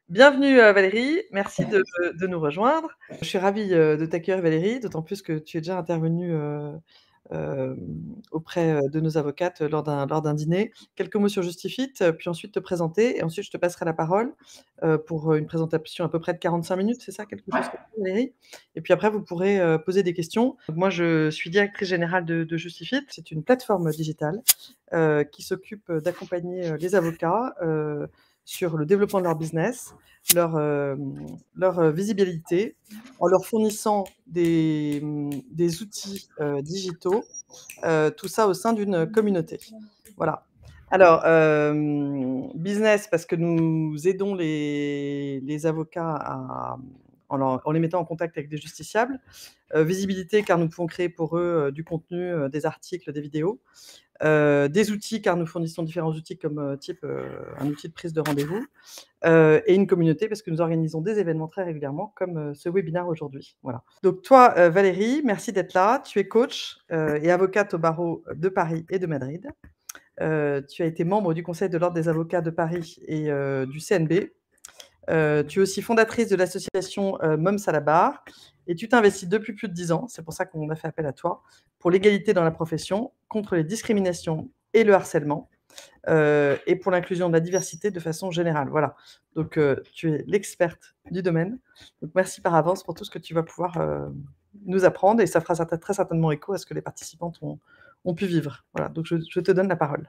Bienvenue, Valérie, merci de nous rejoindre. Je suis ravie, de t'accueillir Valérie, d'autant plus que tu es déjà intervenue, hem, auprès, de nos avocates lors d'un dîner. Quelques mots sur Justifit, puis ensuite te présenter et ensuite je te passerai la parole, pour, une présentation à peu près de 45 minutes, c'est ça? Quelque chose Ouais. comme ça, Valérie? Et puis après vous pourrez, poser des questions. Donc moi je suis directrice générale de Justifit. C'est une plateforme digitale, qui s'occupe, d'accompagner, les avocats, sur le développement de leur business, leur visibilité, en leur fournissant des outils, digitaux, tout ça au sein d'une communauté. Voilà. Alors, business parce que nous aidons les avocats en les mettant en contact avec des justiciables. Visibilité car nous pouvons créer pour eux, du contenu, des articles, des vidéos. Des outils car nous fournissons différents outils comme, type, un outil de prise de rendez-vous, et une communauté parce que nous organisons des événements très régulièrement comme, ce webinaire aujourd'hui. Voilà. Donc toi, Valérie, merci d'être là. Tu es coach, et avocate au barreau de Paris et de Madrid. Tu as été membre du conseil de l'ordre des avocats de Paris et du CNB. Tu es aussi fondatrice de l'association, Moms à la barre et tu t'investis depuis plus de 10 ans, c'est pour ça qu'on a fait appel à toi, pour l'égalité dans la profession, contre les discriminations et le harcèlement, et pour l'inclusion de la diversité de façon générale. Voilà, donc tu es l'experte du domaine. Donc merci par avance pour tout ce que tu vas pouvoir, nous apprendre et ça fera très certainement écho à ce que les participantes ont pu vivre. Voilà, donc je te donne la parole.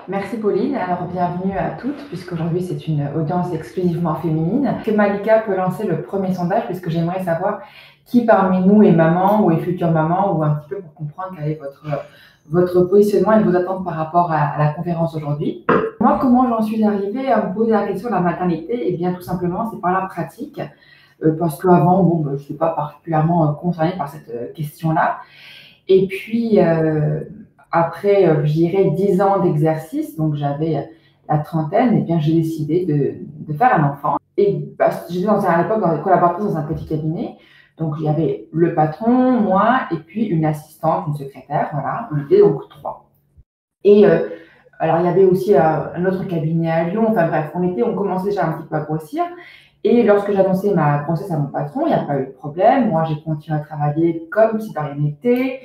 Merci Pauline. Alors bienvenue à toutes, puisqu'aujourd'hui c'est une audience exclusivement féminine. Que Malika peut lancer le premier sondage, puisque j'aimerais savoir qui parmi nous est maman ou est future maman, ou un petit peu pour comprendre quel est votre positionnement et vos attentes par rapport à la conférence aujourd'hui. Moi, comment j'en suis arrivée à me poser la question de la maternité? Eh bien, tout simplement, c'est par la pratique. Parce qu'avant, je ne suis pas particulièrement concernée par cette question-là. Et puis, après, je dirais 10 ans d'exercice, donc j'avais la trentaine, et bien j'ai décidé de faire un enfant. Et j'étais à l'époque collaboratrice dans un petit cabinet, donc il y avait le patron, moi, et puis une assistante, une secrétaire, voilà, on était donc 3. Et alors il y avait aussi un autre cabinet à Lyon, enfin bref, on commençait déjà un petit peu à grossir. Et lorsque j'ai annoncé ma grossesse à mon patron, il n'y a pas eu de problème. Moi, j'ai continué à travailler comme si de rien n'était.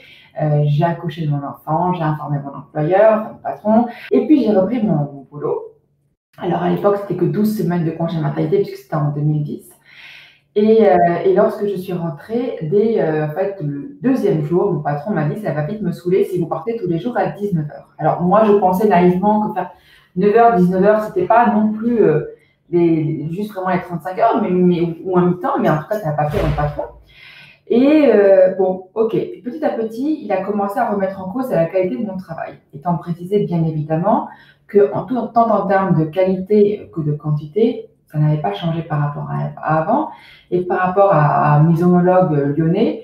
J'ai accouché de mon enfant, j'ai informé mon employeur, mon patron, et puis j'ai repris mon boulot. Alors à l'époque, c'était que 12 semaines de congé maternité, puisque c'était en 2010. Et lorsque je suis rentrée, dès en fait, le deuxième jour, mon patron m'a dit « ça va vite me saouler si vous partez tous les jours à 19h ». Alors moi, je pensais naïvement que faire 9h, 19h, c'était pas non plus juste vraiment les 35 heures, ou un mi-temps, mais en tout cas, ça n'a pas fait mon patron. Et bon, ok. Petit à petit, il a commencé à remettre en cause la qualité de mon travail, étant précisé bien évidemment que tant en termes de qualité que de quantité, ça n'avait pas changé par rapport à avant. Et par rapport à mes homologues lyonnais,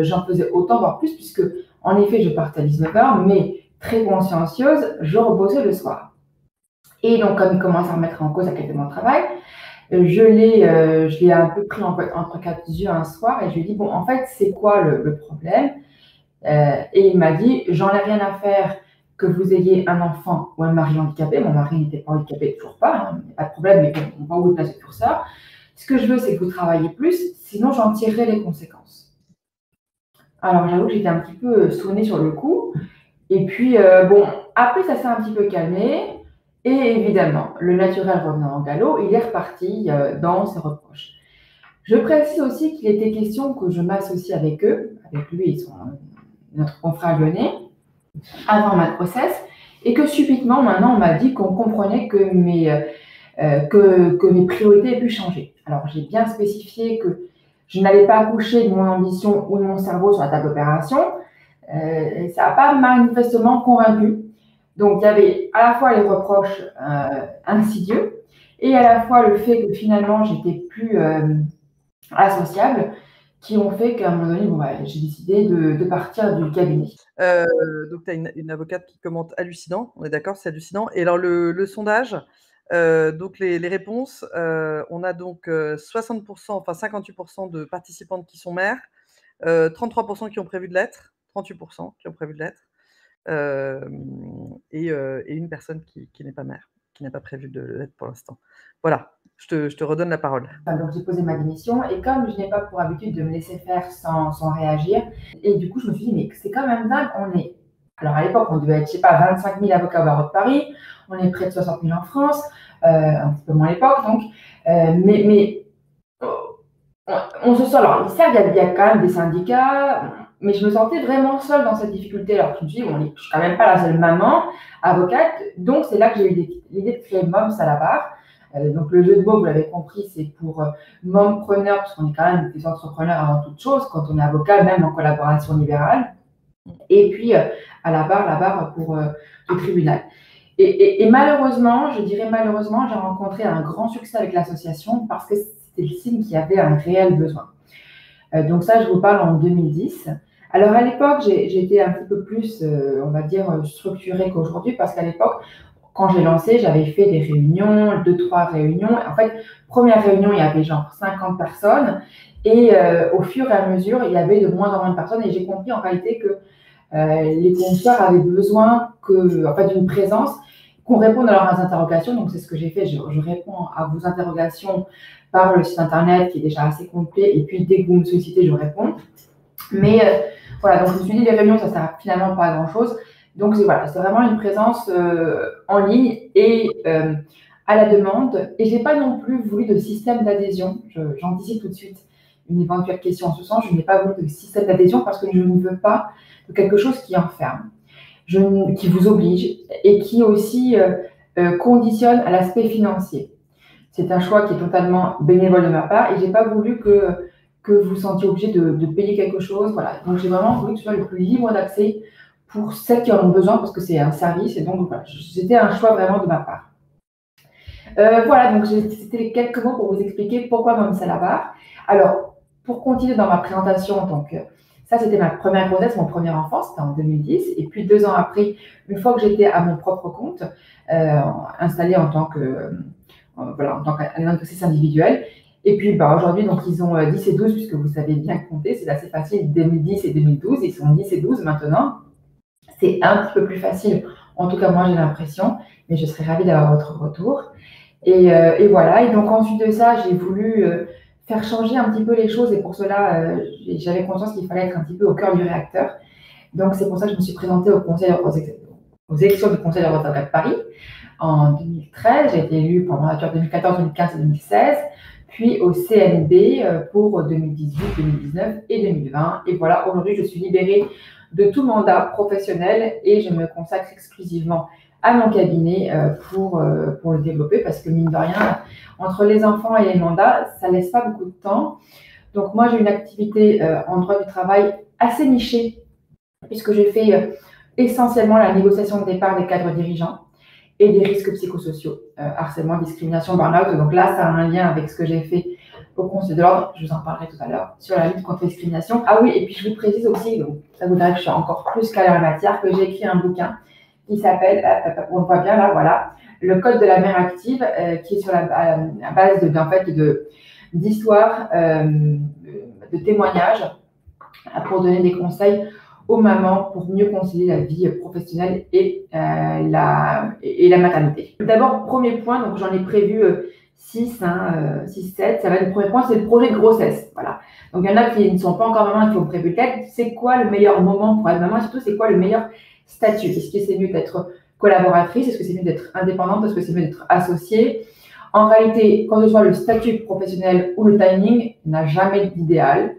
j'en faisais autant, voire plus, puisque en effet, je partais à 19h, mais très consciencieuse, je rebossais le soir. Et donc, comme il commence à remettre en cause la qualité de mon travail, je l'ai un peu pris entre quatre yeux un soir et je lui ai dit, bon, en fait, c'est quoi le problème? Et il m'a dit, j'en ai rien à faire que vous ayez un enfant ou un mari handicapé. Mon mari n'était pas handicapé, toujours pas, hein, pas de problème, mais on va où le placer pour ça. Ce que je veux, c'est que vous travaillez plus, sinon j'en tirerai les conséquences. Alors, j'avoue que j'étais un petit peu sonnée sur le coup. Et puis, bon, après, ça s'est un petit peu calmé. Et évidemment, le naturel revenant en galop, il est reparti dans ses reproches. Je précise aussi qu'il était question que je m'associe avec eux, avec lui et notre confrère lyonnais, avant ma grossesse, et que subitement, maintenant, on m'a dit qu'on comprenait que mes priorités aient pu changer. Alors, j'ai bien spécifié que je n'allais pas accoucher de mon ambition ou de mon cerveau sur la table d'opération. Ça n'a pas manifestement convaincu. Donc, il y avait à la fois les reproches insidieux et à la fois le fait que finalement, j'étais plus associable, qui ont fait qu'à un moment donné, j'ai décidé de partir du cabinet. Donc tu as une avocate qui commente hallucinant, on est d'accord, c'est hallucinant. Et alors le sondage, donc les réponses, on a donc 60 enfin 58 de participantes qui sont mères, 33 qui ont prévu de l'être, 38 qui ont prévu de l'être, et une personne qui n'est pas mère. qui n'a pas prévu de l'être pour l'instant. Voilà, je te redonne la parole. Enfin, donc j'ai posé ma démission et comme je n'ai pas pour habitude de me laisser faire sans réagir, et du coup je me suis dit mais c'est quand même dingue, alors à l'époque on devait être, je sais pas, 25 000 avocats au barreau de Paris, on est près de 60 000 en France, un petit peu moins à l'époque donc, mais on se sent, alors certes il y a quand même des syndicats, mais je me sentais vraiment seule dans cette difficulté. Alors je me suis dit, bon, je ne suis quand même pas la seule maman avocate, donc c'est là que j'ai eu l'idée de créer Moms à la barre. Donc le jeu de mots, vous l'avez compris, c'est pour mompreneur, parce qu'on est quand même des entrepreneurs avant toute chose, quand on est avocat, même en collaboration libérale. Et puis à la barre pour le tribunal. Et malheureusement, je dirais malheureusement, j'ai rencontré un grand succès avec l'association parce que c'était le signe qu'il y avait un réel besoin. Donc ça, je vous parle en 2010. Alors à l'époque, j'étais un petit peu plus, on va dire, structurée qu'aujourd'hui parce qu'à l'époque, quand j'ai lancé, j'avais fait des réunions, 2-3 réunions. En fait, première réunion, il y avait genre 50 personnes. Et au fur et à mesure, il y avait de moins en moins de personnes. Et j'ai compris en réalité que les conducteurs avaient besoin d'une présence, qu'on réponde à leurs interrogations. Donc, c'est ce que j'ai fait. Je réponds à vos interrogations par le site internet qui est déjà assez complet. Et puis, dès que vous me sollicitez, je réponds. Mais voilà, donc je me suis dit, les réunions, ça ne sert finalement pas à grand-chose. Donc, voilà, c'est vraiment une présence en ligne et à la demande. Et je n'ai pas non plus voulu de système d'adhésion. J'anticipe tout de suite une éventuelle question en ce sens. Je n'ai pas voulu de système d'adhésion parce que je ne veux pas de quelque chose qui enferme, qui vous oblige et qui aussi conditionne à l'aspect financier. C'est un choix qui est totalement bénévole de ma part et je n'ai pas voulu que vous sentiez obligé de payer quelque chose. Voilà. Donc, j'ai vraiment voulu que ce soit le plus libre d'accès pour celles qui en ont besoin parce que c'est un service. Et donc, voilà, c'était un choix vraiment de ma part. Voilà, donc c'était les quelques mots pour vous expliquer pourquoi Moms à la barre. Alors, pour continuer dans ma présentation en tant que... Ça, c'était ma première grossesse, mon premier enfant, c'était en 2010. Et puis, 2 ans après, une fois que j'étais à mon propre compte, installée en tant qu'animatrice individuelle. Et puis, aujourd'hui, donc, ils ont 10 et 12, puisque vous savez bien compter, c'est assez facile, 2010 et 2012. Ils sont 10 et 12 maintenant. C'est un petit peu plus facile, en tout cas, moi, j'ai l'impression, mais je serais ravie d'avoir votre retour. Et voilà, et donc ensuite de ça, j'ai voulu faire changer un petit peu les choses et pour cela, j'avais conscience qu'il fallait être un petit peu au cœur du réacteur. Donc c'est pour ça que je me suis présentée aux élections du Conseil d'Europe de Paris en 2013. J'ai été élue pour mandature 2014, 2015 et 2016, puis au CNB pour 2018, 2019 et 2020. Et voilà, aujourd'hui, je suis libérée de tout mandat professionnel et je me consacre exclusivement à mon cabinet pour le développer parce que mine de rien, entre les enfants et les mandats, ça laisse pas beaucoup de temps. Donc moi, j'ai une activité en droit du travail assez nichée puisque je fais essentiellement la négociation de départ des cadres dirigeants et des risques psychosociaux, harcèlement, discrimination, burn-out. Donc là, ça a un lien avec ce que j'ai fait au Conseil de l'Ordre, je vous en parlerai tout à l'heure, sur la lutte contre la discrimination. Ah oui, et puis je vous précise aussi, donc ça voudrait que je sois encore plus calée en la matière, que j'ai écrit un bouquin qui s'appelle, on le voit bien là, voilà, le code de la mère active, qui est sur la base d'histoires, de témoignages, pour donner des conseils aux mamans pour mieux concilier la vie professionnelle et la maternité. D'abord, premier point, donc j'en ai prévu 6, 7, ça va être le premier point, c'est le projet de grossesse. Voilà. Donc il y en a qui ne sont pas encore mamans, qui ont prévu le tête. C'est quoi le meilleur moment pour être maman? Surtout, c'est quoi le meilleur statut? Est-ce que c'est mieux d'être collaboratrice? Est-ce que c'est mieux d'être indépendante? Est-ce que c'est mieux d'être associée? En réalité, quand ce soit le statut professionnel ou le timing, n'a jamais d'idéal.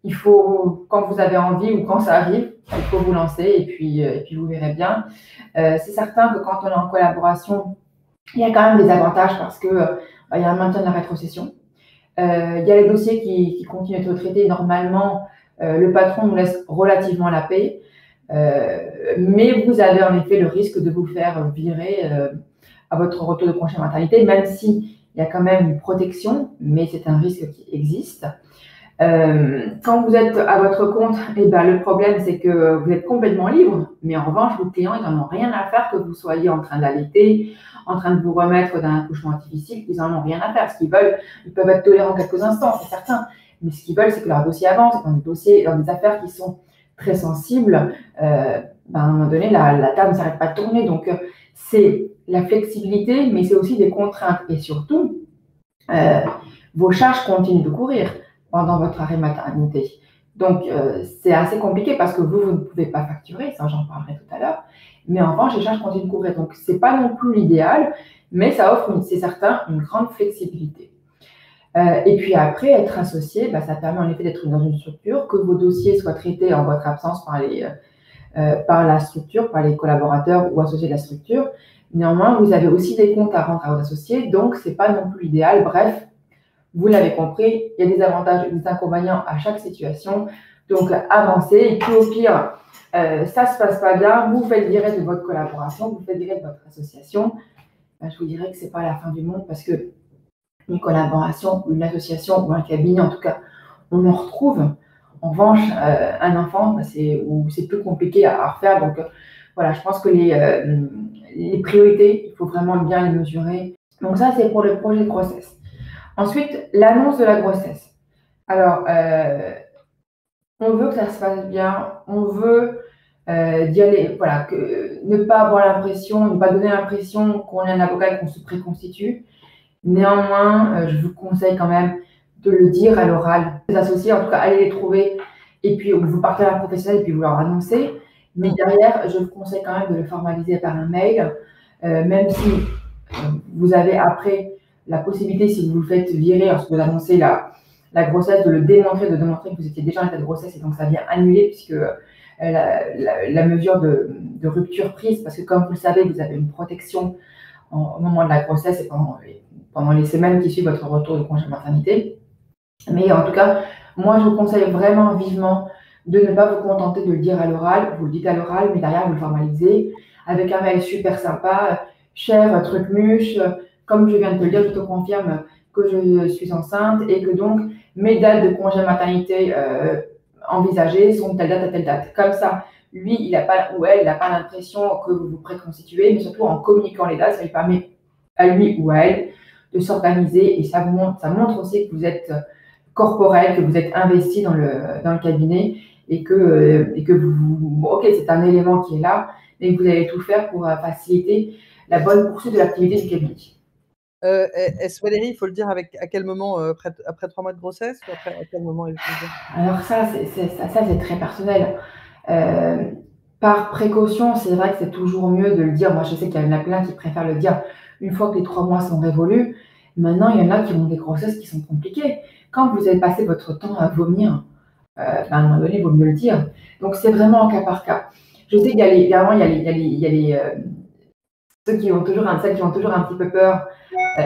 Il faut, quand vous avez envie ou quand ça arrive, il faut vous lancer et puis vous verrez bien. C'est certain que quand on est en collaboration, il y a quand même des avantages parce que il y a un maintien de la rétrocession. Il y a les dossiers qui continuent d'être traités. Normalement, le patron nous laisse relativement la paix. Mais vous avez en effet le risque de vous faire virer à votre retour de congé maternité, même s'il y a quand même une protection, mais c'est un risque qui existe. Quand vous êtes à votre compte, le problème c'est que vous êtes complètement libre, mais en revanche, vos clients, ils n'en ont rien à faire que vous soyez en train d'allaiter, en train de vous remettre d'un accouchement difficile, ils n'en ont rien à faire. Ce qu'ils veulent, ils peuvent être tolérants quelques instants, c'est certain, mais ce qu'ils veulent, c'est que leur dossier avance, dans des affaires qui sont très sensibles, à un moment donné, la table ne s'arrête pas de tourner. Donc, c'est la flexibilité, mais c'est aussi des contraintes. Et surtout, vos charges continuent de courir pendant votre arrêt maternité. Donc, c'est assez compliqué parce que vous ne pouvez pas facturer, ça j'en parlerai tout à l'heure, mais en revanche, les charges continuent de courir. Donc, ce n'est pas non plus l'idéal, mais ça offre, c'est certain, une grande flexibilité. Et puis après, être associé, ça permet en effet d'être dans une structure, que vos dossiers soient traités en votre absence par la structure, par les collaborateurs ou associés de la structure. Néanmoins, vous avez aussi des comptes à rendre à vos associés, donc ce n'est pas non plus l'idéal. Bref, vous l'avez compris, il y a des avantages et des inconvénients à chaque situation. Donc, avancez. Et puis, au pire, ça ne se passe pas bien, vous faites virer de votre collaboration, vous faites virer de votre association. Je vous dirais que ce n'est pas la fin du monde parce que une collaboration, une association ou un cabinet, en tout cas, on en retrouve. En revanche, un enfant, c'est plus compliqué à refaire. Donc, voilà, je pense que les priorités, il faut vraiment bien les mesurer. Donc, ça, c'est pour le projet de grossesse. Ensuite, l'annonce de la grossesse. Alors, on veut que ça se passe bien, on veut d'y aller, voilà, ne pas avoir l'impression, ne pas donner l'impression qu'on est un avocat et qu'on se préconstitue. Néanmoins, je vous conseille quand même de le dire à l'oral. Les associés, en tout cas, allez les trouver et puis vous partez à la professionnelle et puis vous leur annoncez. Mais derrière, je vous conseille quand même de le formaliser par un mail, même si vous avez après la possibilité, si vous vous faites virer lorsque vous annoncez la grossesse, de le démontrer, de démontrer que vous étiez déjà en état de grossesse et donc ça vient annuler puisque la mesure de rupture prise, parce que comme vous le savez, vous avez une protection au moment de la grossesse et pendant les semaines qui suivent votre retour de congé maternité. Mais en tout cas, moi, je vous conseille vraiment vivement de ne pas vous contenter de le dire à l'oral. Vous le dites à l'oral, mais derrière, vous le formalisez avec un mail super sympa. Cher truc muche, comme je viens de te le dire, je te confirme que je suis enceinte et que donc mes dates de congé maternité envisagées sont de telle date à telle date. Comme ça, lui, il n'a pas, ou elle, n'a pas l'impression que vous vous préconstituez, mais surtout en communiquant les dates, ça lui permet à lui ou à elle de s'organiser et ça montre aussi que vous êtes corporel, que vous êtes investi dans le cabinet et que vous, ok, c'est un élément qui est là, mais que vous allez tout faire pour faciliter la bonne poursuite de l'activité du cabinet. Est-ce, Valérie, il faut le dire à quel moment, après 3 mois de grossesse ou à quel moment il faut le dire? Alors ça, c'est très personnel. Par précaution, c'est vrai que c'est toujours mieux de le dire. Moi, je sais qu'il y en a plein qui préfèrent le dire une fois que les 3 mois sont révolus. Maintenant, il y en a qui ont des grossesses qui sont compliquées. Quand vous avez passé votre temps à vomir, à un moment donné, il vaut mieux le dire. Donc, c'est vraiment en cas par cas. Je sais qu'il y a ceux qui ont toujours un petit peu peur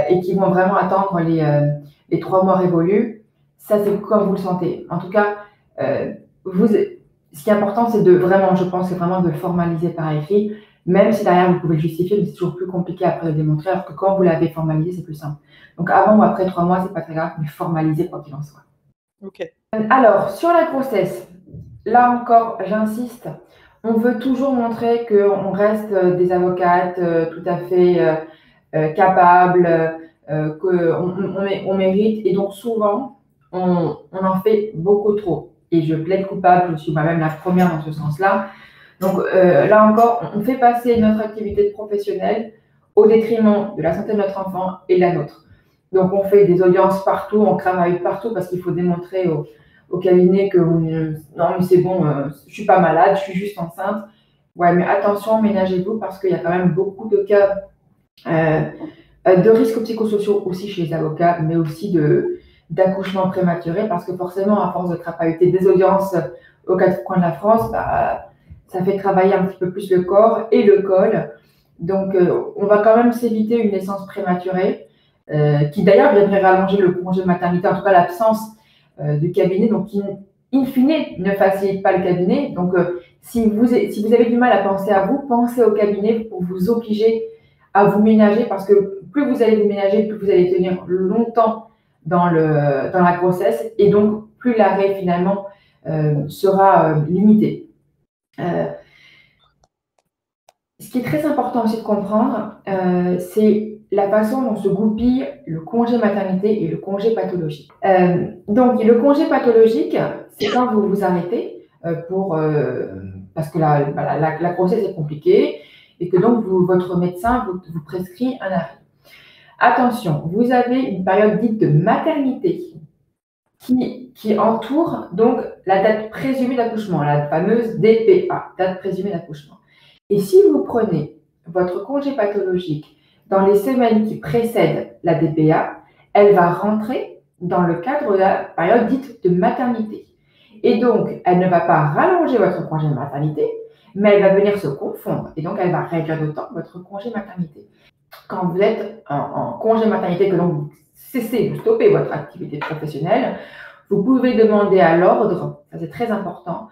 et qui vont vraiment attendre les 3 mois révolus. Ça, c'est comme vous le sentez. En tout cas, ce qui est important, c'est je pense, c'est vraiment de le formaliser par écrit, même si derrière, vous pouvez le justifier, mais c'est toujours plus compliqué après de le démontrer, alors que quand vous l'avez formalisé, c'est plus simple. Donc, avant ou après 3 mois, c'est pas très grave, mais formalisez quoi qu'il en soit. Ok. Alors, sur la grossesse, là encore, j'insiste, on veut toujours montrer qu'on reste des avocates tout à fait capables, qu'on mérite, et donc souvent, on en fait beaucoup trop. Et je plaide coupable, je suis moi-même la première dans ce sens-là. Donc là encore, on fait passer notre activité professionnelle au détriment de la santé de notre enfant et de la nôtre. Donc on fait des audiences partout, on cravaille partout parce qu'il faut démontrer au cabinet que non mais c'est bon, je suis pas malade, je suis juste enceinte. Ouais, mais attention, ménagez-vous parce qu'il y a quand même beaucoup de cas de risques psychosociaux aussi chez les avocats, mais aussi d'accouchement prématuré parce que forcément, à force de crapahuter des audiences aux 4 coins de la France, ça fait travailler un petit peu plus le corps et le col. Donc, on va quand même s'éviter une naissance prématurée qui d'ailleurs viendrait rallonger le congé de maternité, en tout cas l'absence du cabinet, donc qui, in fine, ne facilite pas le cabinet. Donc, si vous avez du mal à penser à vous, pensez au cabinet pour vous obliger à vous ménager parce que plus vous allez vous ménager, plus vous allez tenir longtemps dans la grossesse et donc plus l'arrêt finalement sera limité. Ce qui est très important aussi de comprendre, c'est la façon dont se goupille le congé maternité et le congé pathologique. Donc, le congé pathologique, c'est quand vous vous arrêtez parce que la grossesse est compliquée et que donc votre médecin vous prescrit un arrêt. Attention, vous avez une période dite de maternité qui entoure donc la date présumée d'accouchement, la fameuse DPA, date présumée d'accouchement. Et si vous prenez votre congé pathologique dans les semaines qui précèdent la DPA, elle va rentrer dans le cadre de la période dite de maternité. Et donc, elle ne va pas rallonger votre congé de maternité, mais elle va venir se confondre. Et donc, elle va réduire d'autant votre congé maternité. Quand vous êtes en congé maternité, que donc vous cessez, vous stoppez votre activité professionnelle, vous pouvez demander à l'ordre, ça c'est très important,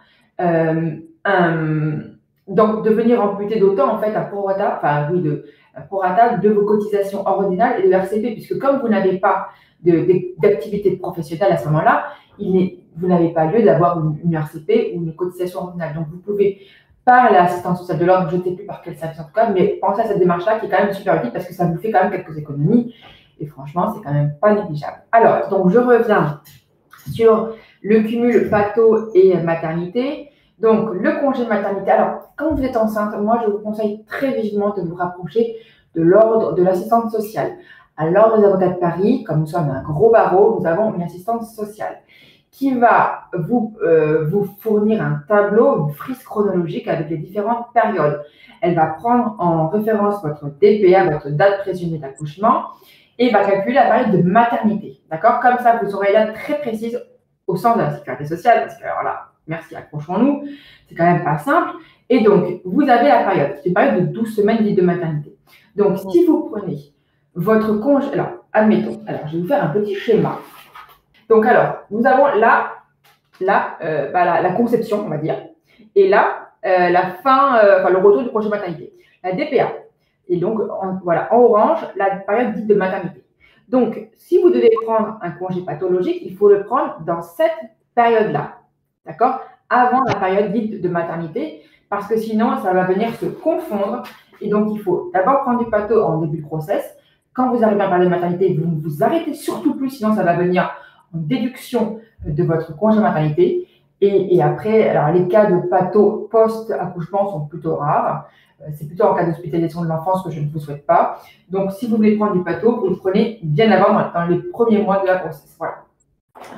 donc de venir amputer d'autant en fait un prorata, de vos cotisations ordinales et de l'RCP, puisque comme vous n'avez pas d'activité professionnelle à ce moment-là, vous n'avez pas lieu d'avoir une RCP ou une cotisation ordinale. Donc vous pouvez par l'assistance sociale de l'ordre, je ne sais plus par quel service en tout cas, mais pensez à cette démarche-là qui est quand même super utile parce que ça vous fait quand même quelques économies et franchement, c'est quand même pas négligeable. Alors, donc je reviens sur le cumul patho et maternité. Donc, le congé maternité. Alors, quand vous êtes enceinte, moi, je vous conseille très vivement de vous rapprocher de l'ordre de l'assistante sociale. À l'ordre des avocats de Paris, comme nous sommes un gros barreau, nous avons une assistante sociale qui va vous fournir un tableau, une frise chronologique avec les différentes périodes. Elle va prendre en référence votre DPA, votre date présumée d'accouchement, et va calculer la période de maternité. D'accord? Comme ça, vous aurez là très précise au sens de la sécurité sociale, parce que alors là, merci, accrochons-nous, c'est quand même pas simple. Et donc, vous avez la période, qui est une période de 12 semaines dite de maternité. Donc, si vous prenez votre congé, alors, admettons, alors je vais vous faire un petit schéma. Donc, alors, nous avons là, la conception, on va dire, et là, la fin, le retour du congé maternité, la DPA. Et donc, en orange, la période dite de maternité. Donc, si vous devez prendre un congé pathologique, il faut le prendre dans cette période-là, d'accord? Avant la période dite de maternité, parce que sinon, ça va venir se confondre. Et donc, il faut d'abord prendre du patho en début de grossesse. Quand vous arrivez à la période de maternité, vous ne vous arrêtez surtout plus, sinon ça va venir en déduction de votre congé maternité. Et après, alors les cas de patho post-accouchement sont plutôt rares. C'est plutôt en cas d'hospitalisation de l'enfance que je ne vous souhaite pas. Donc, si vous voulez prendre du patho, vous le prenez bien avant, dans les premiers mois de la grossesse. Voilà.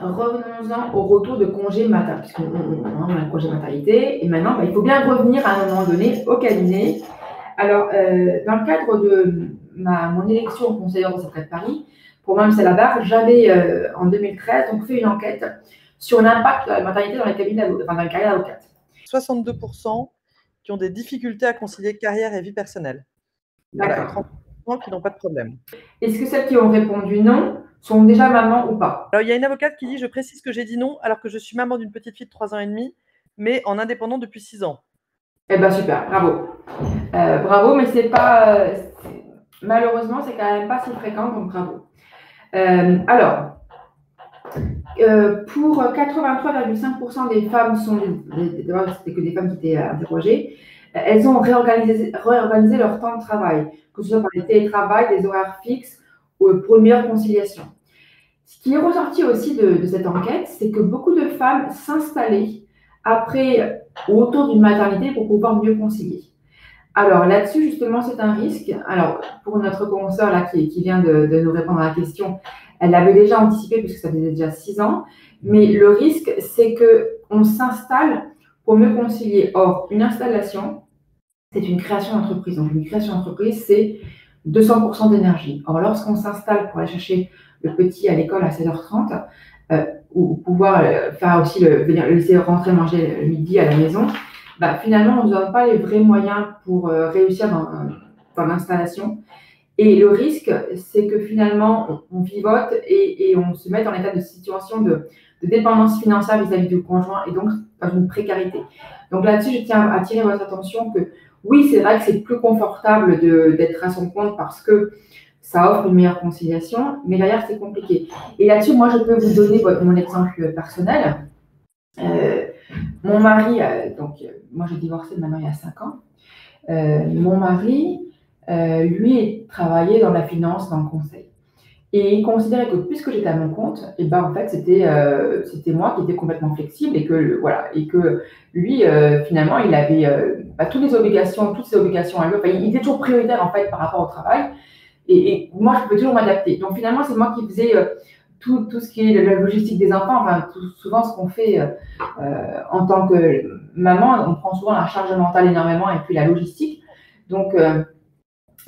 Revenons-en au retour de congé matin, puisqu'on a un congé maternité. Et maintenant, il faut bien revenir à un moment donné au cabinet. Alors, dans le cadre de mon élection au conseiller de santé de Paris, pour Mme Salabar, j'avais en 2013 donc, fait une enquête sur l'impact de la maternité dans les cabinets, dans la carrière d'avocate. 62% qui ont des difficultés à concilier carrière et vie personnelle. Voilà, et 30% qui n'ont pas de problème. Est-ce que celles qui ont répondu non sont déjà maman ou pas? Alors, il y a une avocate qui dit « Je précise que j'ai dit non alors que je suis maman d'une petite fille de 3 ans et demi, mais en indépendant depuis 6 ans. » Eh bien, super, bravo. Bravo, mais c'est pas... malheureusement, c'est quand même pas si fréquent, donc bravo. Pour 83,5% des femmes c'était que des femmes qui étaient interrogées, elles ont réorganisé leur temps de travail, que ce soit par les télétravail, des horaires fixes ou pour une meilleure conciliation. Ce qui est ressorti aussi de cette enquête, c'est que beaucoup de femmes s'installaient après ou autour d'une maternité pour pouvoir mieux concilier. Alors là-dessus, justement, c'est un risque. Alors, pour notre consoeur là, qui vient de nous répondre à la question, elle l'avait déjà anticipé puisque ça faisait déjà 6 ans. Mais le risque, c'est qu'on s'installe pour mieux concilier. Or, une installation, c'est une création d'entreprise. Donc, une création d'entreprise, c'est 200% d'énergie. Or, lorsqu'on s'installe pour aller chercher le petit à l'école à 16h30, ou pouvoir faire aussi le laisser rentrer manger le midi à la maison, finalement, on ne donne pas les vrais moyens pour réussir dans l'installation. Et le risque, c'est que finalement, on vivote et on se met dans l'état de situation de dépendance financière vis-à-vis du conjoint et donc dans une précarité. Donc là-dessus, je tiens à attirer votre attention que oui, c'est vrai que c'est plus confortable d'être à son compte parce que ça offre une meilleure conciliation, mais derrière, c'est compliqué. Et là-dessus, moi, je peux vous donner mon exemple personnel. Mon mari, moi j'ai divorcé maintenant il y a 5 ans. Mon mari, lui, travaillait dans la finance, dans le conseil. Et il considérait que puisque j'étais à mon compte, et ben en fait c'était moi qui étais complètement flexible et que voilà et que lui finalement il avait toutes ses obligations à lui. Enfin, il était toujours prioritaire en fait par rapport au travail et moi je pouvais toujours m'adapter. Donc finalement c'est moi qui faisais tout ce qui est la logistique des enfants. Enfin souvent ce qu'on fait en tant que maman, on prend souvent la charge mentale énormément et puis la logistique. Donc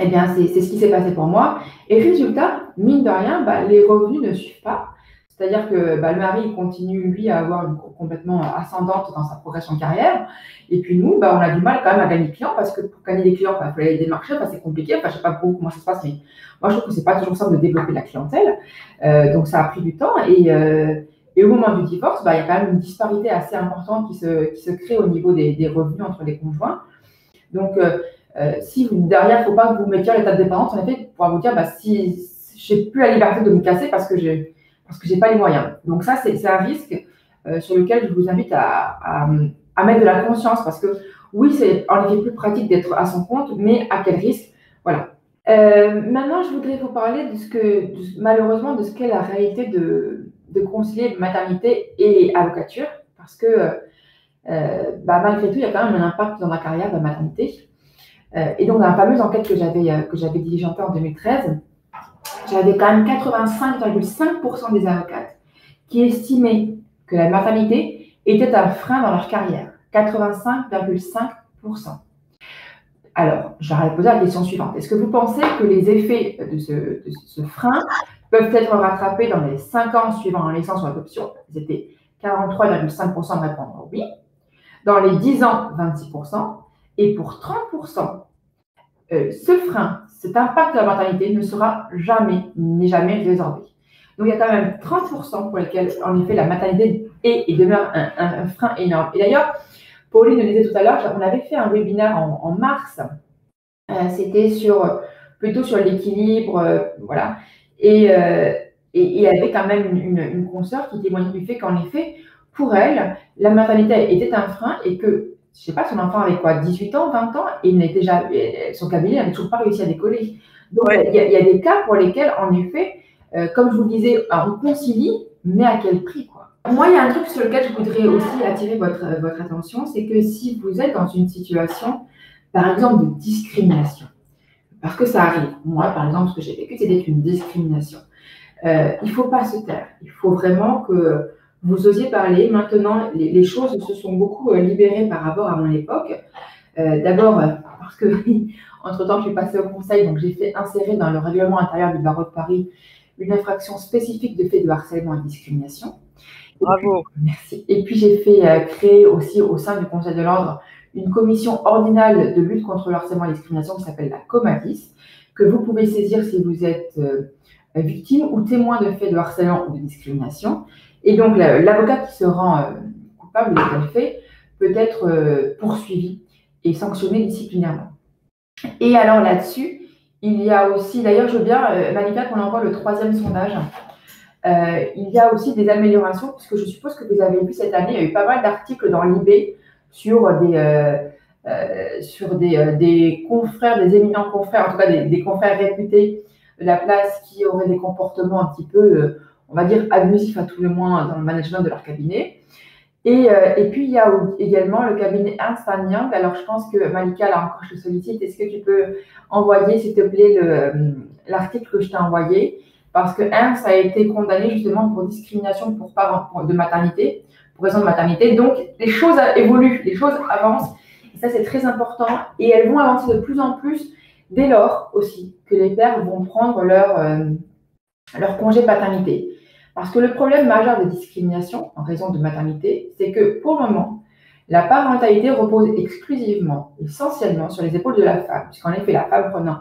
eh bien, c'est ce qui s'est passé pour moi. Et résultat, mine de rien, les revenus ne suivent pas. C'est-à-dire que le mari il continue, lui, à avoir une courbe complètement ascendante dans sa progression de carrière. Et puis nous, on a du mal quand même à gagner des clients parce que pour gagner des clients, il faut aller démarcher, c'est compliqué. Enfin, je ne sais pas pour vous comment ça se passe, mais moi, je trouve que ce n'est pas toujours simple de développer la clientèle. Donc, ça a pris du temps. Et au moment du divorce, il y a quand même une disparité assez importante qui se crée au niveau des revenus entre les conjoints. Donc, si derrière, il ne faut pas que vous mettiez à l'état de dépendance, en effet, pour pouvoir vous dire, si je n'ai plus la liberté de me casser parce que je n'ai pas les moyens. Donc ça, c'est un risque sur lequel je vous invite à mettre de la conscience parce que oui, c'est en effet plus pratique d'être à son compte, mais à quel risque? Voilà. Maintenant, je voudrais vous parler malheureusement de ce qu'est la réalité de concilier maternité et avocature parce que malgré tout, il y a quand même un impact dans ma carrière de maternité. Et donc, dans la fameuse enquête que j'avais diligentée en 2013, j'avais quand même 85,5% des avocates qui estimaient que la maternité était un frein dans leur carrière. 85,5%. Alors, j'aurais posé la question suivante. Est-ce que vous pensez que les effets de ce frein peuvent être rattrapés dans les 5 ans suivant la naissance ou l'adoption? C'était 43,5% de répondre oui. Dans les 10 ans, 26%. Et pour 30%, ce frein, cet impact de la maternité n'est jamais résorbé. Donc, il y a quand même 30% pour lesquels, en effet, la maternité est et demeure un frein énorme. Et d'ailleurs, Pauline le disait tout à l'heure, on avait fait un webinaire en mars. C'était plutôt sur l'équilibre, voilà. Et il y avait quand même une consoeur qui témoignait du fait qu'en effet, pour elle, la maternité était un frein et que, je ne sais pas, son enfant avait quoi, 18 ans, 20 ans, et son cabinet n'avait toujours pas réussi à décoller. Donc, il y a des cas pour lesquels, en effet, comme je vous le disais, on concilie, mais à quel prix, quoi. Moi, il y a un truc sur lequel je voudrais aussi attirer votre attention, c'est que si vous êtes dans une situation, par exemple, de discrimination, parce que ça arrive. Moi, par exemple, ce que j'ai vécu, c'était une discrimination. Il ne faut pas se taire. Il faut vraiment que vous osiez parler. Maintenant, les choses se sont beaucoup libérées par rapport à mon époque. D'abord, parce que, entre-temps, je suis passée au conseil, donc j'ai fait insérer dans le règlement intérieur du barreau de Paris une infraction spécifique de fait de harcèlement et discrimination. Bravo. Merci. Et puis, j'ai fait créer aussi au sein du Conseil de l'Ordre une commission ordinale de lutte contre le harcèlement et la discrimination qui s'appelle la COMADIS, que vous pouvez saisir si vous êtes victime ou témoin de faits de harcèlement ou de discrimination. Et donc, l'avocat qui se rend coupable de tel fait peut être poursuivi et sanctionné disciplinairement. Et alors là-dessus, il y a aussi, d'ailleurs, je veux bien, Malika, qu'on envoie le 3e sondage. Il y a aussi des améliorations, puisque je suppose que vous avez vu cette année, il y a eu pas mal d'articles dans l'IB sur des confrères, des éminents confrères, en tout cas des confrères réputés de la place qui auraient des comportements un petit peu, on va dire, abusifs à tout le moins dans le management de leur cabinet. Et puis, il y a également le cabinet Ernst & Young. Alors, je pense que Malika, là encore, je te sollicite. Est-ce que tu peux envoyer, s'il te plaît, l'article que je t'ai envoyé? Parce que Ernst a été condamné justement pour discrimination pour raison de maternité. Donc, les choses évoluent, les choses avancent. Et ça, c'est très important. Et elles vont avancer de plus en plus dès lors aussi que les pères vont prendre leur congé paternité. Parce que le problème majeur des discriminations en raison de maternité, c'est que pour le moment, la parentalité repose exclusivement, essentiellement sur les épaules de la femme. Puisqu'en effet, la femme prenant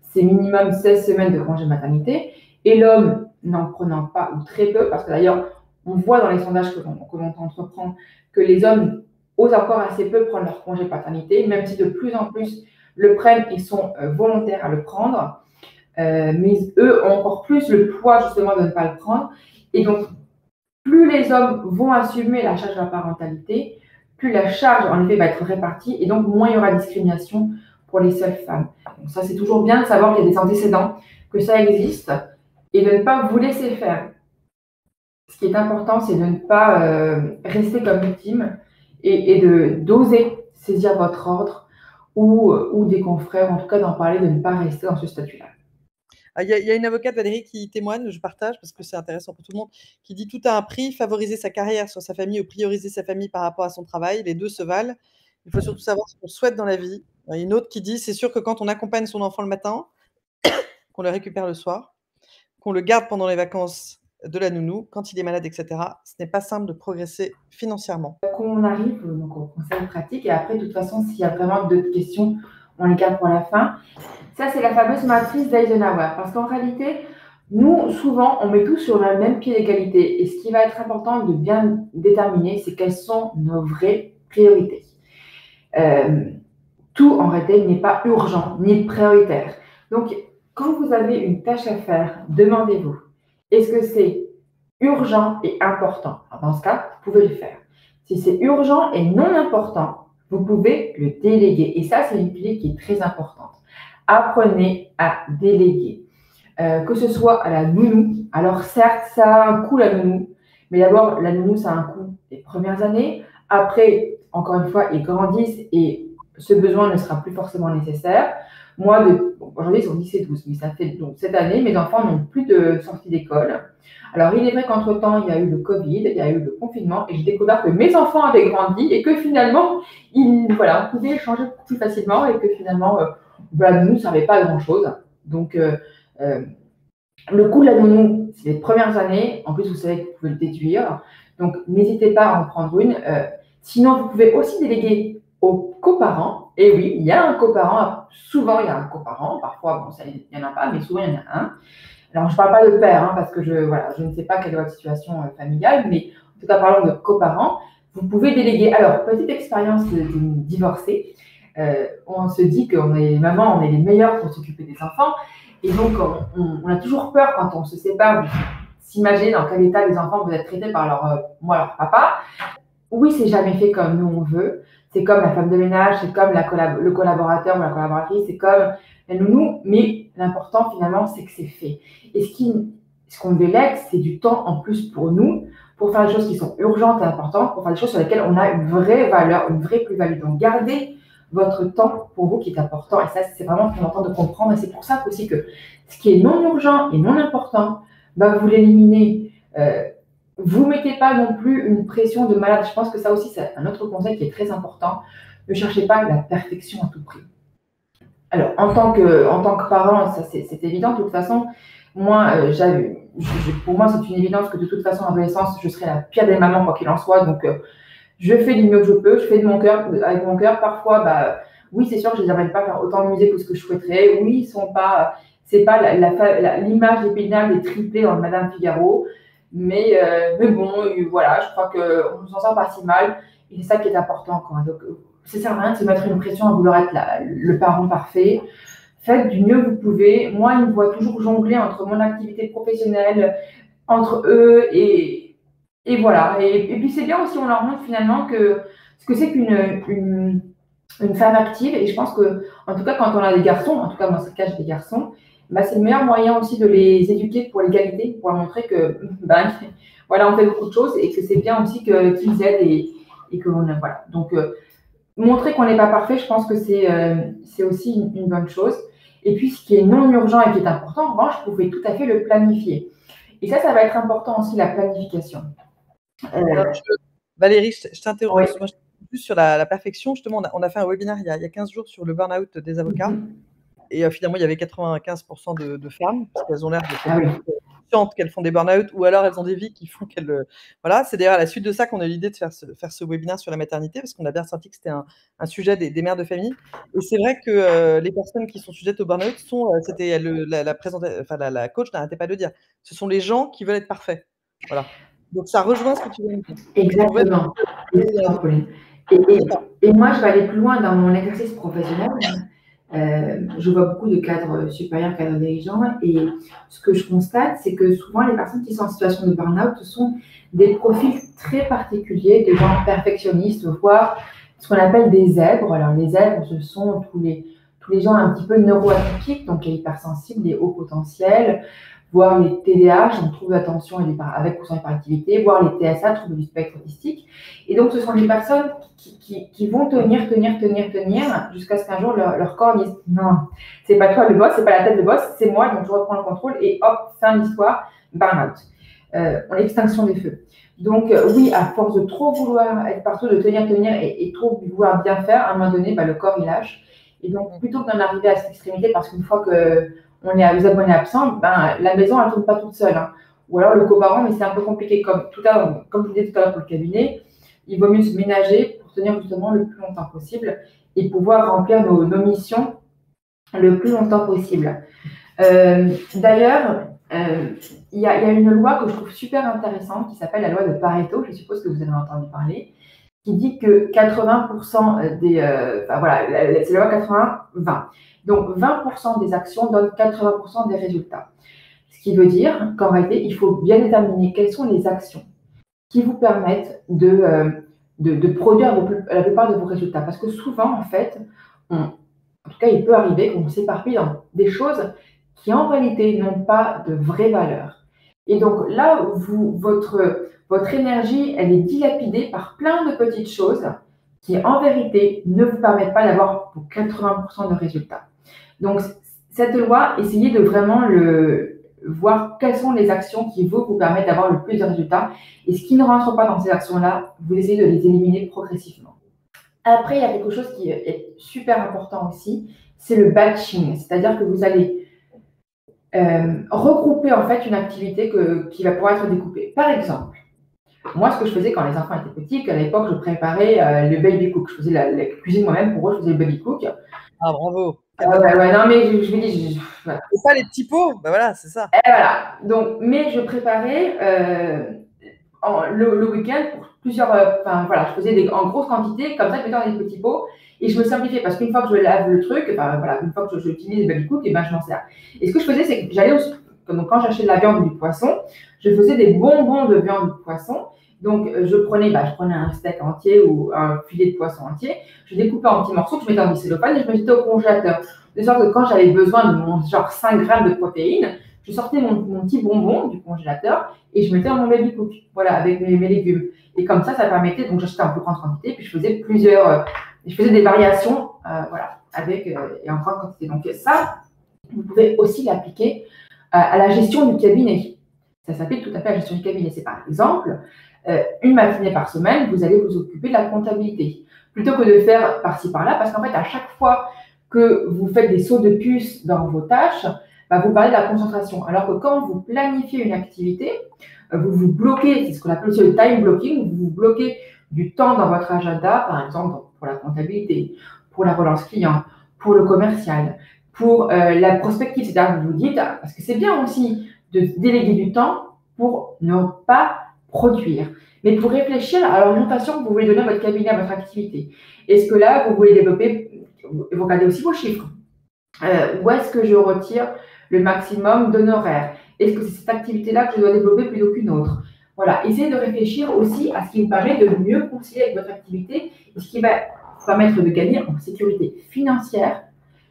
ses minimum 16 semaines de congé maternité et l'homme n'en prenant pas ou très peu, parce que d'ailleurs, on voit dans les sondages que l'on entreprend que les hommes osent encore assez peu prendre leur congé paternité, même si de plus en plus le prennent et sont volontaires à le prendre. Mais eux ont encore plus le poids justement de ne pas le prendre. Et donc, plus les hommes vont assumer la charge de la parentalité, plus la charge en effet va être répartie et donc moins il y aura de discrimination pour les seules femmes. Donc ça, c'est toujours bien de savoir qu'il y a des antécédents, que ça existe. et de ne pas vous laisser faire. Ce qui est important, c'est de ne pas rester comme victime et d'oser saisir votre ordre ou des confrères, en tout cas d'en parler, de ne pas rester dans ce statut-là. Ah, il y a une avocate, Valérie, qui témoigne, je partage parce que c'est intéressant pour tout le monde, qui dit: «Tout a un prix, favoriser sa carrière sur sa famille ou prioriser sa famille par rapport à son travail, les 2 se valent. Il faut surtout savoir ce qu'on souhaite dans la vie». Il y a une autre qui dit: «C'est sûr que quand on accompagne son enfant le matin, qu'on le récupère le soir, qu'on le garde pendant les vacances de la nounou, quand il est malade et cetera, ce n'est pas simple de progresser financièrement». Qu'on arrive donc au conseil pratique et après, de toute façon, s'il y a vraiment d'autres questions, on les garde pour la fin. Ça, c'est la fameuse matrice d'Eisenhower. Parce qu'en réalité, nous, souvent, on met tout sur le même pied d'égalité. Et ce qui va être important de bien déterminer, c'est quelles sont nos vraies priorités. Tout, en réalité, n'est pas urgent ni prioritaire. Donc, quand vous avez une tâche à faire, demandez-vous, est-ce que c'est urgent et important? Alors, dans ce cas, vous pouvez le faire. Si c'est urgent et non important, vous pouvez le déléguer. Et ça, c'est une clé qui est très importante. Apprenez à déléguer. Que ce soit à la nounou. Alors certes, ça a un coût la nounou, mais d'abord, la nounou, ça a un coût les premières années. Après, encore une fois, ils grandissent et ce besoin ne sera plus forcément nécessaire. Moi, aujourd'hui, ils sont 10 et 12, mais ça fait donc cette année, mes enfants n'ont plus de sortie d'école. Alors, il est vrai qu'entre-temps, il y a eu le Covid, il y a eu le confinement, et j'ai découvert que mes enfants avaient grandi et que finalement, voilà, on pouvait échanger plus facilement et que finalement, la nounou ne servait pas à grand-chose. Donc, le coût de la nounou, c'est les premières années. En plus, vous savez que vous pouvez le déduire. Donc, n'hésitez pas à en prendre une. Sinon, vous pouvez aussi déléguer aux coparents. Et oui, il y a un coparent. Souvent, il y a un coparent. Parfois, bon, il n'y en a pas, mais souvent, il y en a un. Alors, je ne parle pas de père, parce que je ne sais pas quelle est votre situation familiale, mais en tout cas, parlons de coparents. Vous pouvez déléguer. Alors, petite expérience d'une divorcée. On se dit qu'on est les mamans, on est les meilleures pour s'occuper des enfants. Et donc, on a toujours peur quand on se sépare de s'imaginer dans quel état les enfants vont être traités par leur papa. Oui, c'est jamais fait comme nous on veut. C'est comme la femme de ménage, c'est comme le collaborateur ou la collaboratrice, c'est comme la nounou. Mais l'important, finalement, c'est que c'est fait. Et ce qu'on délègue, c'est du temps en plus pour nous, pour faire des choses qui sont urgentes et importantes, pour faire des choses sur lesquelles on a une vraie valeur, une vraie plus-value. Donc, gardez votre temps pour vous qui est important. Et ça, c'est vraiment important de comprendre. Et c'est pour ça aussi que ce qui est non urgent et non important, vous l'éliminez. Vous ne mettez pas non plus une pression de malade. Je pense que ça aussi, c'est un autre conseil qui est très important. Ne cherchez pas la perfection à tout prix. Alors, en tant que parent, ça c'est évident. De toute façon, moi, pour moi, c'est une évidence que de toute façon, en adolescence, je serai la pire des mamans, quoi qu'il en soit. Donc, je fais du mieux que je peux, je fais de mon cœur, avec mon cœur. Parfois, oui, c'est sûr que je ne les amène pas faire autant de musées que ce que je souhaiterais. Oui, c'est pas l'image épinale des triplés dans le Madame Figaro. Mais bon, voilà, je crois qu'on s'en sort pas si mal. Et c'est ça qui est important, quoi. Donc, ça sert à rien de se mettre une pression à vouloir être le parent parfait. Faites du mieux que vous pouvez. Moi, ils me voient toujours jongler entre mon activité professionnelle, entre eux et voilà. Et puis, c'est bien aussi, on leur montre finalement ce que c'est qu'une femme active. Et je pense que, en tout cas, quand on a des garçons, en tout cas, moi, c'est le cas, j'ai des garçons, c'est le meilleur moyen aussi de les éduquer pour l'égalité, pour leur montrer que, voilà, on fait beaucoup de choses et que c'est bien aussi qu'ils aident et que voilà. Donc, montrer qu'on n'est pas parfait, je pense que c'est aussi une bonne chose. Et puis, ce qui est non urgent et qui est important, en revanche, vous pouvez tout à fait le planifier. Et ça va être important aussi, la planification. Valérie, je t'interromps. Oui. Moi, je plus sur la perfection. Justement, on a fait un webinaire il y a 15 jours sur le burn-out des avocats. Et finalement, il y avait 95% de femmes, parce qu'elles ont l'air de conscientes qu'elles font des burn-out, ou alors elles ont des vies qui font qu'elles… Voilà, c'est d'ailleurs à la suite de ça qu'on a eu l'idée de faire ce webinaire sur la maternité, parce qu'on a bien senti que c'était un sujet des mères de famille. Et c'est vrai que les personnes qui sont sujettes au burn-out c'était la coach n'arrêtait pas de dire, ce sont les gens qui veulent être parfaits. Voilà. Donc ça rejoint ce que tu viens de dire. Exactement. Et moi, je vais aller plus loin dans mon exercice professionnel. Je vois beaucoup de cadres supérieurs, cadres dirigeants, et ce que je constate, c'est que souvent les personnes qui sont en situation de burn-out sont des profils très particuliers, de gens perfectionnistes, voire ce qu'on appelle des zèbres. Alors les zèbres, ce sont tous les gens un petit peu neuroatypiques, donc les hypersensibles, les hauts potentiels. voir les TDAH, donc troubles d'attention avec ou sans hyperactivité, voir les TSA, troubles du spectre autistique. Et donc, ce sont des personnes qui vont tenir jusqu'à ce qu'un jour leur corps dise non, c'est pas toi le boss, c'est pas la tête de boss, c'est moi, donc je reprends le contrôle et hop, fin d'histoire, burn-out. L'extinction des feux. Donc, oui, à force de trop vouloir être partout, de tenir et trop vouloir bien faire, à un moment donné, le corps il lâche. Et donc, plutôt que d'en arriver à cette extrémité, parce qu'une fois qu'on est à vous abonnés absents, la maison, elle ne tourne pas toute seule. Hein. Ou alors le coparent, mais c'est un peu compliqué. Comme je vous disais tout à l'heure pour le cabinet, il vaut mieux se ménager pour tenir justement le plus longtemps possible et pouvoir remplir nos missions le plus longtemps possible. D'ailleurs, il y a une loi que je trouve super intéressante qui s'appelle la loi de Pareto, je suppose que vous avez entendu parler, qui dit que 80% des... c'est la loi 80-20. Donc, 20% des actions donnent 80% des résultats. Ce qui veut dire qu'en réalité, il faut bien déterminer quelles sont les actions qui vous permettent de produire la plupart de vos résultats. Parce que souvent, en fait, en tout cas, il peut arriver qu'on s'éparpille dans des choses qui, en réalité, n'ont pas de vraie valeur. Et donc là, votre énergie, elle est dilapidée par plein de petites choses qui, en vérité, ne vous permettent pas d'avoir 80% de résultats. Donc, cette loi, essayez de vraiment voir quelles sont les actions qui vous permettent d'avoir le plus de résultats. Et ce qui ne rentre pas dans ces actions-là, vous essayez de les éliminer progressivement. Après, il y a quelque chose qui est super important aussi, c'est le batching. C'est-à-dire que vous allez regrouper en fait une activité qui va pouvoir être découpée. Par exemple, moi, ce que je faisais quand les enfants étaient petits, qu'à l'époque, je préparais le baby cook. Je faisais la cuisine moi-même pour eux, je faisais le baby cook. Ah, bravo. Ouais, non, mais je me dis... Voilà. Et pas les petits pots, voilà, c'est ça. Et voilà. Donc, mais je préparais le week-end pour plusieurs... je faisais en grosse quantité, comme ça, je mettais dans des petits pots. Et je me simplifiais parce qu'une fois que je lave le truc, une fois que j'utilise les baby cook, je m'en sers. Et ce que je faisais, c'est que j'allais aussi... Donc, quand j'achetais de la viande ou du poisson, je faisais des bonbons de viande ou de poisson. Donc, je prenais un steak entier ou un filet de poisson entier, je découpais en petits morceaux que je mettais dans du cellophane et je mettais au congélateur. De sorte que quand j'avais besoin de mon 5 grammes de protéines, je sortais mon petit bonbon du congélateur et je mettais dans mon baby cook, avec mes légumes. Et comme ça permettait, donc j'achetais en plus grande quantité, puis je faisais je faisais des variations, avec et en grande quantité. Donc ça, vous pouvez aussi l'appliquer à la gestion du cabinet. Ça s'appelle tout à fait la gestion du cabinet. C'est par exemple, une matinée par semaine, vous allez vous occuper de la comptabilité. Plutôt que de faire par-ci par-là, parce qu'en fait, à chaque fois que vous faites des sauts de puce dans vos tâches, vous parlez de la concentration. Alors que quand vous planifiez une activité, vous vous bloquez, c'est ce qu'on appelle aussi le time blocking, vous vous bloquez du temps dans votre agenda, par exemple pour la comptabilité, pour la relance client, pour le commercial, pour la prospective. C'est-à-dire que vous vous dites, parce que c'est bien aussi de déléguer du temps pour ne pas produire, mais pour réfléchir à l'orientation que vous voulez donner à votre cabinet, à votre activité. Est-ce que là, vous voulez développer, vous regardez aussi vos chiffres. Où est-ce que je retire le maximum d'honoraires? Est-ce que c'est cette activité-là que je dois développer plutôt qu'une autre? Voilà, essayez de réfléchir aussi à ce qui vous permet de mieux concilier avec votre activité et ce qui va vous permettre de gagner en sécurité financière,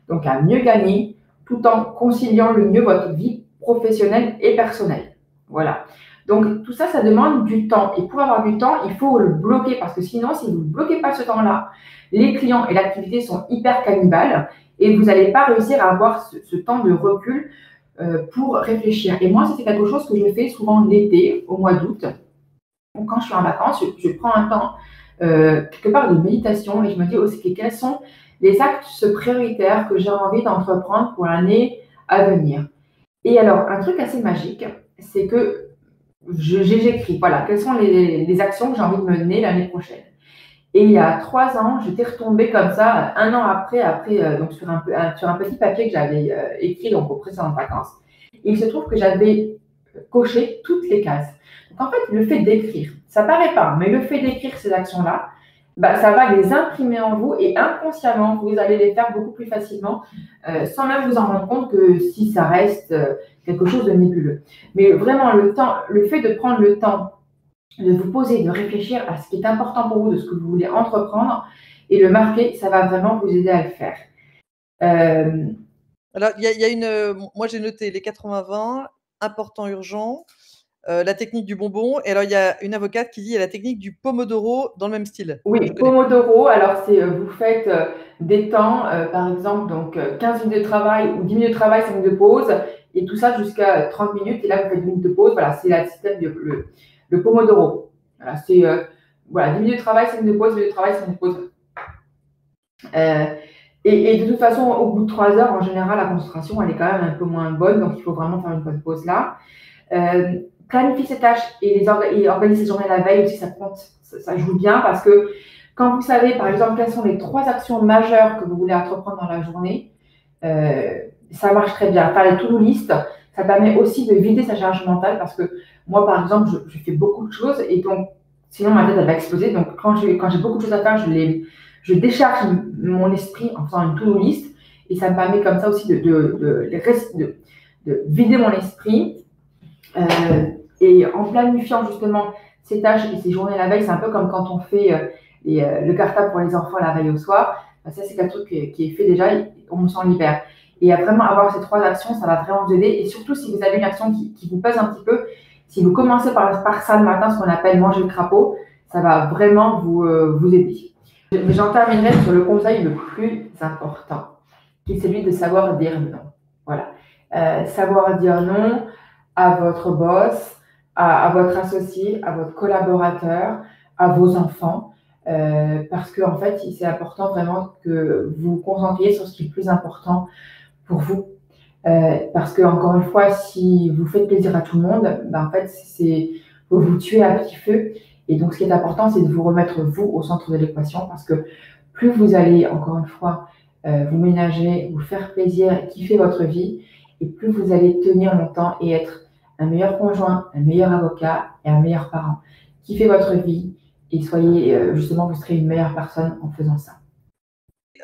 donc à mieux gagner, tout en conciliant le mieux votre vie professionnelle et personnelle. Voilà. Donc, tout ça, ça demande du temps. Et pour avoir du temps, il faut le bloquer parce que sinon, si vous ne bloquez pas ce temps-là, les clients et l'activité sont hyper cannibales et vous n'allez pas réussir à avoir ce temps de recul pour réfléchir. Et moi, c'est quelque chose que je fais souvent l'été, au mois d'août. Donc, quand je suis en vacances, je prends un temps quelque part de méditation et je me dis aussi quels sont les axes prioritaires que j'ai envie d'entreprendre pour l'année à venir. Et alors, un truc assez magique, c'est que j'écris, quelles sont les actions que j'ai envie de mener l'année prochaine. Et il y a 3 ans, j'étais retombée comme ça, 1 an après donc sur un petit papier que j'avais écrit donc aux précédentes vacances. Et il se trouve que j'avais coché toutes les cases. Donc en fait, le fait d'écrire, ça paraît pas, mais le fait d'écrire ces actions-là, ça va les imprimer en vous et inconsciemment, vous allez les faire beaucoup plus facilement sans même vous en rendre compte que si ça reste quelque chose de nébuleux. Mais vraiment, le fait de prendre le temps de vous poser, de réfléchir à ce qui est important pour vous, de ce que vous voulez entreprendre et le marquer, ça va vraiment vous aider à le faire. Alors, il y a moi j'ai noté les 80-20, important, urgent, la technique du bonbon. Et alors, il y a une avocate qui dit il y a la technique du pomodoro dans le même style. Oui, Pomodoro, alors c'est vous faites des temps, par exemple, donc 15 minutes de travail ou 10 minutes de travail, 5 minutes de pause, et tout ça jusqu'à 30 minutes, et là vous faites 10 minutes de pause. Voilà, c'est le système le Pomodoro. Voilà, c'est voilà, 10 minutes de travail, 5 minutes de pause, 10 minutes de travail, 5 minutes de pause. Et de toute façon, au bout de 3 heures, en général, la concentration, elle est quand même un peu moins bonne, donc il faut vraiment faire une bonne pause là. Planifier ses tâches et organiser ses journées la veille aussi, ça compte, ça joue bien parce que quand vous savez, par exemple, quelles sont les 3 actions majeures que vous voulez entreprendre dans la journée, ça marche très bien. Faire les to-do list, ça permet aussi de vider sa charge mentale parce que moi, par exemple, je fais beaucoup de choses et donc, sinon ma tête, elle va exploser. Donc, quand j'ai beaucoup de choses à faire, je décharge mon esprit en faisant une to-do list et ça me permet comme ça aussi de vider mon esprit. Et en planifiant justement ces tâches et ces journées la veille, c'est un peu comme quand on fait le cartable pour les enfants la veille au soir. Ça, c'est un truc qui est fait déjà, on s'en libère. Et à vraiment avoir ces 3 actions, ça va vraiment vous aider. Et surtout, si vous avez une action qui vous pèse un petit peu, si vous commencez par ça le matin, ce qu'on appelle manger le crapaud, ça va vraiment vous aider. Mais j'en terminerai sur le conseil le plus important, qui est celui de savoir dire non. Voilà. Savoir dire non à votre boss, à votre associé, à votre collaborateur, à vos enfants, parce que en fait, c'est important vraiment que vous vous concentriez sur ce qui est le plus important pour vous. Parce que encore une fois, si vous faites plaisir à tout le monde, ben, en fait, vous vous tuez à petit feu. Et donc, ce qui est important, c'est de vous remettre vous au centre de l'équation, parce que plus vous allez, encore une fois, vous ménager, vous faire plaisir, kiffer votre vie, et plus vous allez tenir longtemps et être un meilleur conjoint, un meilleur avocat et un meilleur parent. Kiffez votre vie et soyez, justement, vous serez une meilleure personne en faisant ça.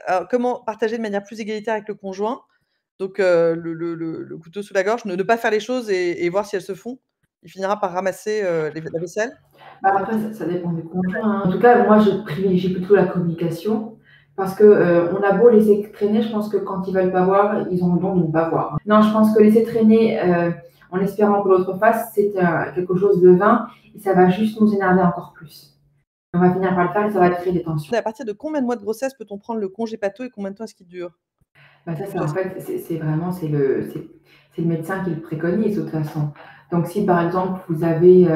Alors, comment partager de manière plus égalitaire avec le conjoint? Donc, le couteau sous la gorge, ne pas faire les choses et voir si elles se font. Il finira par ramasser, la vaisselle. Bah, après, ça dépend des conjoints, hein. En tout cas, moi, je privilégie plutôt la communication parce que on a beau laisser traîner, je pense que quand ils veulent pas voir, ils ont le don de ne pas voir. Non, je pense que laisser traîner en espérant que l'autre fasse, c'est quelque chose de vain et ça va juste nous énerver encore plus. On va finir par le faire et ça va créer des tensions. À partir de combien de mois de grossesse peut-on prendre le congé pato et combien de temps est-ce qu'il dure? Bah ça, c'est en fait, c'est vraiment c'est le médecin qui le préconise de toute façon. Donc si par exemple vous avez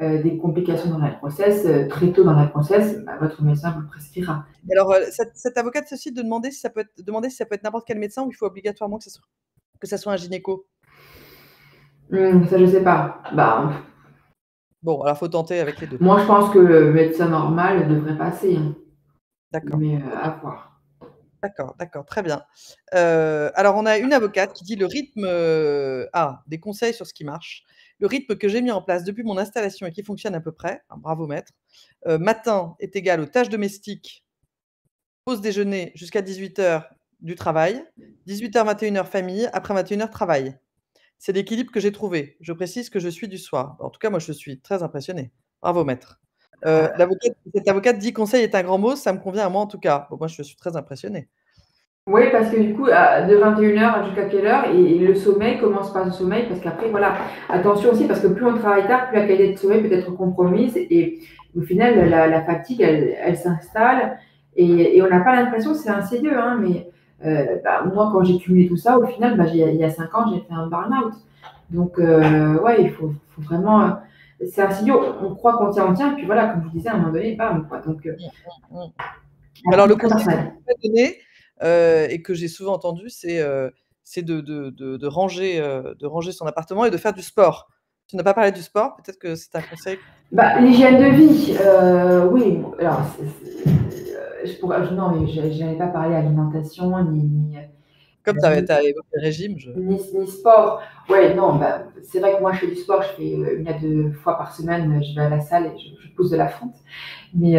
des complications dans la grossesse, très tôt dans la grossesse, bah, votre médecin vous le prescrira. Et alors, cette avocate se cite de demander si ça peut être n'importe quel médecin ou il faut obligatoirement que ça soit un gynéco? Ça je sais pas. Bah, Bon, alors faut tenter avec les 2. moi je pense que le médecin normal devrait passer, hein. D'accord. Mais OK. à voir. D'accord, très bien. Alors on a une avocate qui dit le rythme, des conseils sur ce qui marche. Le rythme que j'ai mis en place depuis mon installation et qui fonctionne à peu près, bravo maître, matin est égal aux tâches domestiques, pause déjeuner jusqu'à 18h du travail, 18h-21h famille, après 21h travail. C'est l'équilibre que j'ai trouvé. Je précise que je suis du soir. En tout cas, moi je suis très impressionnée. Bravo maître. Cette avocate dit: «Conseil est un grand mot», ça me convient à moi en tout cas. Bon moi je suis très impressionnée. Oui, parce que du coup, de 21h jusqu'à quelle heure? Et le sommeil commence par le sommeil, parce qu'après, voilà, attention aussi, parce que plus on travaille tard, plus la qualité de sommeil peut être compromise. Et au final, la fatigue, elle s'installe. Et on n'a pas l'impression, c'est insidieux, hein, mais bah, moi, quand j'ai cumulé tout ça, au final, bah, il y a 5 ans, j'ai fait un burn-out. Donc, ouais, il faut vraiment. C'est insidieux, on croit qu'on tient, et puis voilà, comme je vous disais, à un moment donné, bam, quoi. Donc, Alors le très conseil que personnel. je peux donner, et que j'ai souvent entendu, c'est de ranger son appartement et de faire du sport. Tu n'as pas parlé du sport, peut-être que c'est un conseil? Bah, l'hygiène de vie, oui, alors non, mais j'allais pas parler alimentation Comme tu as évoqué le régime, ni sport. Ouais, non, bah, c'est vrai que moi je fais du sport, je fais 1 à 2 fois par semaine, je vais à la salle et je pousse de la fonte. Mais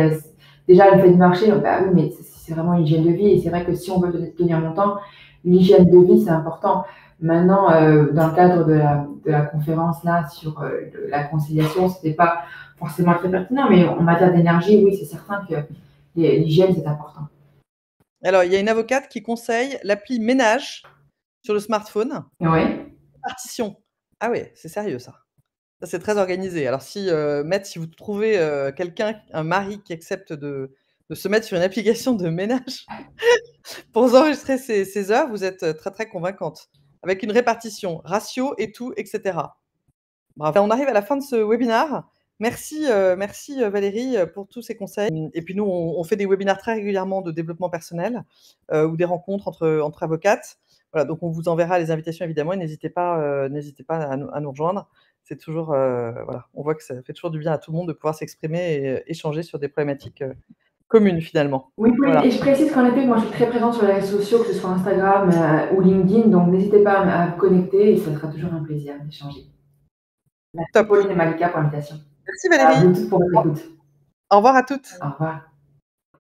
déjà le fait de marcher, bah oui, mais c'est vraiment une hygiène de vie et c'est vrai que si on veut tenir longtemps, l'hygiène de vie c'est important. Maintenant, dans le cadre de la conférence là sur la conciliation, c'était pas forcément très pertinent, mais en matière d'énergie, oui, c'est certain que l'hygiène c'est important. Alors il y a une avocate qui conseille l'appli Ménage sur le smartphone, Oui. partition, Ah oui, c'est sérieux ça. Ça, c'est très organisé. Alors si, Maître, si vous trouvez, quelqu'un, un mari qui accepte de se mettre sur une application de ménage pour enregistrer ses heures, vous êtes, très, très convaincante. Avec une répartition, ratio et tout et cetera. Bravo. On arrive à la fin de ce webinaire. Merci, merci, Valérie, pour tous ces conseils. Et puis nous, on fait des webinaires très régulièrement de développement personnel, ou des rencontres entre avocates. Voilà, donc on vous enverra les invitations évidemment et n'hésitez pas à nous rejoindre. C'est toujours, voilà, on voit que ça fait toujours du bien à tout le monde de pouvoir s'exprimer et échanger sur des problématiques, communes finalement. Oui, Pauline, Voilà. et je précise qu'en effet, moi je suis très présente sur les réseaux sociaux, que ce soit Instagram ou LinkedIn, donc n'hésitez pas à me connecter et ça sera toujours un plaisir d'échanger. Merci Top. Pauline et Malika pour l'invitation. Merci À Valérie. vous toutes pour votre écoute. Au revoir à toutes. Au revoir.